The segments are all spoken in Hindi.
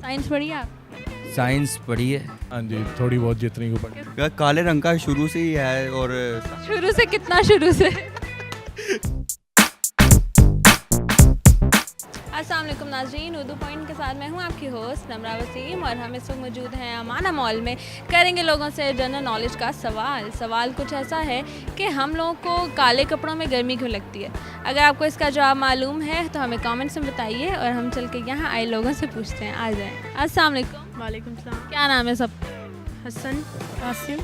साइंस पढ़ी आप? साइंस पढ़ी है। हाँ जी, थोड़ी बहुत जितनी को पढ़ी। काले रंग का शुरू से ही है। और शुरू से कितना शुरू से? अस्सलाम वालेकुम नाज़रीन, उर्दू पॉइंट के साथ मैं हूं आपकी होस्ट नमरा वसीम और हम इस वक्त मौजूद हैं अमाना मॉल में। करेंगे लोगों से जनरल नॉलेज का सवाल कुछ ऐसा है कि हम लोगों को काले कपड़ों में गर्मी क्यों लगती है। अगर आपको इसका जवाब मालूम है तो हमें कमेंट्स में बताइए और हम चल के यहाँ आए लोगों से पूछते हैं। आ जाएँ। अस्सलाम वालेकुम। वालेकुम सलाम। क्या नाम है सब? हसन, आसिम,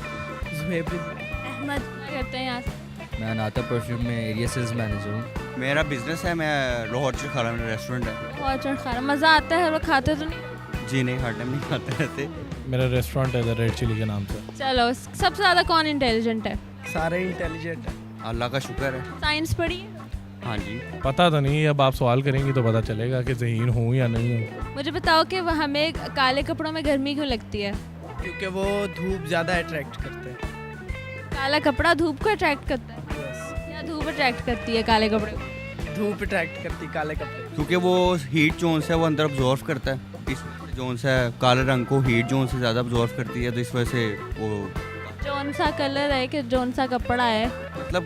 अहमद। क्या करते हैं यहाँ से? मैं अनाता परफ्यूम में एरिया सेल्स मैनेजर हूँ। मेरा बिजनेस है, मैं लाहौर खाना में रेस्टोरेंट है। बहुत अच्छा खाना मज़ा आता है, हर वक्त खाते तो नहीं? जी नहीं, हर टाइम नहीं खाते रहते। मेरा रेस्टोरेंट है द रेड चिली के नाम से। चलो, सबसे ज़्यादा कौन इंटेलिजेंट है? सारे इंटेलिजेंट है। अल्लाह का शुक्र है। साइंस पढ़ी है? हाँ जी। पता तो नहीं, अब आप सवाल करेंगी तो पता चलेगा कि ज़हीन हूँ या नहीं हूँ। मुझे बताओ कि वह हमें काले कपड़ों में गर्मी क्यों लगती है? क्योंकि वो धूप ज़्यादा अट्रैक्ट करते हैं। काला कपड़ा धूप को अट्रैक्ट करता है या धूप अट्रैक्ट करती है काले कपड़े को? धूप अट्रैक्ट करती काले कपड़े। क्योंकि वो हीट जोन से वो अंदर ऑब्जॉर्व करता है। इस जोन से काले रंग को हीट जोन से ज़्यादा ऑब्जॉर्व करती है, तो इस वजह से वो जौन सा कलर है कि जौन सा कपड़ा है, मतलब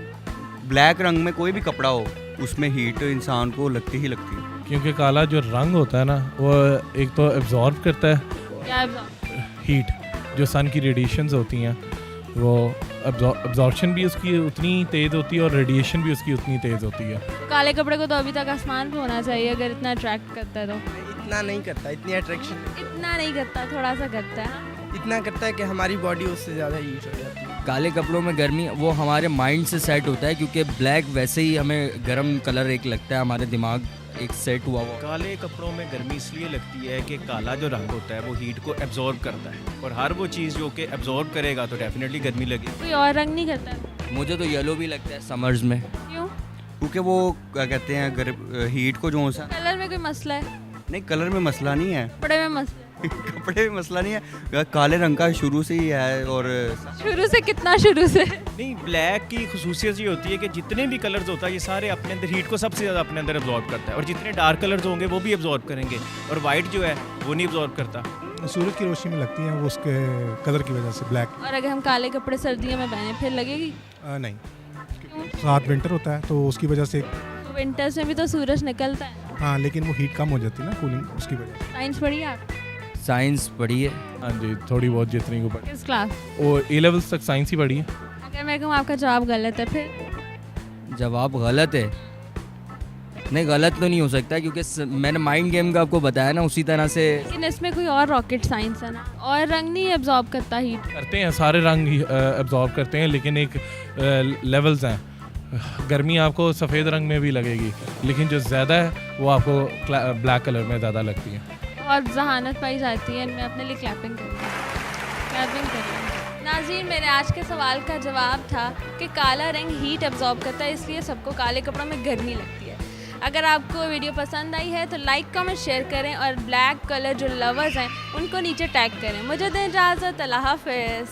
ब्लैक रंग में कोई भी कपड़ा हो उसमें हीट इंसान को लगती ही लगती है। क्योंकि काला जो रंग होता है ना, वो एक तो एब्जॉर्ब करता है क्या हीट, जो सन की रेडिएशंस होती हैं, वो एब्जॉर्प्शन भी उसकी उतनी तेज़ होती है और रेडिएशन भी उसकी उतनी तेज़ होती है। काले कपड़े को तो अभी तक आसमान पे होना चाहिए अगर इतना अट्रैक्ट करता है तो। इतना नहीं करता, इतनी अट्रैक्शन इतना नहीं करता, थोड़ा सा करता है। इतना करता है कि हमारी बॉडी उससे ज़्यादा हीट हो जाती है। काले कपड़ों में गर्मी वो हमारे माइंड से सेट होता है, क्योंकि ब्लैक वैसे ही हमें गर्म कलर एक लगता है, हमारे दिमाग एक सेट हुआ हुआ। काले कपड़ों में गर्मी इसलिए लगती है कि काला जो रंग होता है वो हीट को एब्जॉर्ब करता है, और हर वो चीज़ जो कि एब्जॉर्ब करेगा तो डेफिनेटली गर्मी लगेगी। कोई और रंग नहीं करता है? मुझे तो येलो भी लगता है समर्स में। क्यों? क्योंकि वो क्या कहते हैं, हीट को जो सा कलर में कोई मसला है? नहीं, कलर में मसला नहीं है। कपड़े में मसला है? कपड़े में मसला नहीं है, काले रंग का शुरू से ही है। और शुरू से कितना शुरू से? नहीं, ब्लैक की खसूसियत ये होती है कि जितने भी कलर्स होता है ये सारे अपने अंदर हीट को सबसे ज़्यादा अपने अंदर एब्जॉर्ब करता है, और जितने डार्क कलर्स होंगे वो भी एब्जॉर्ब करेंगे, और वाइट जो है वो नहीं एब्जॉर्ब करता। सूरज की रोशनी में लगती हैं वो उसके कलर की वजह से, ब्लैक। और अगर हम काले कपड़े सर्दियों में पहने फिर लगेगी? नहीं, साथ विंटर होता है तो उसकी वजह से। तो विंटर्स में भी तो सूरज निकलता है। हाँ, लेकिन वो हीट कम हो जाती है ना, कूलिंग उसकी वजह से। साइंस पढ़ी आप? साइंस पढ़ी है। हाँ जी, थोड़ी बहुत जितनी को पढ़ी। किस क्लास? और ए लेवल्स तक साइंस ही पढ़ी है। अगर मैं कहूँ आपका जवाब गलत है फिर? जवाब गलत है? नहीं, गलत तो नहीं हो सकता, क्योंकि मैंने माइंड गेम का आपको बताया ना, उसी तरह से। लेकिन इसमें कोई और रॉकेट साइंस है ना, और रंग नहीं एब्जॉर्ब करता हीट? करते हैं, सारे रंग एब्जॉर्ब करते हैं, लेकिन एक लेवल्स हैं। गर्मी आपको सफ़ेद रंग में भी लगेगी, लेकिन जो ज़्यादा है वो आपको ब्लैक कलर में ज़्यादा लगती है। और जहानत पाई जाती है। मैं अपने लिए क्लैपिंग करूँगी। नाज़रीन, मेरे आज के सवाल का जवाब था कि काला रंग हीट एब्जॉर्ब करता है, इसलिए सबको काले कपड़ों में गर्मी लगती है। अगर आपको वीडियो पसंद आई है तो लाइक कमेंट शेयर करें, और ब्लैक कलर जो लवर्स हैं उनको नीचे टैग करें। मुझे दें इजाज़त। अल्लाह हाफ़िज़।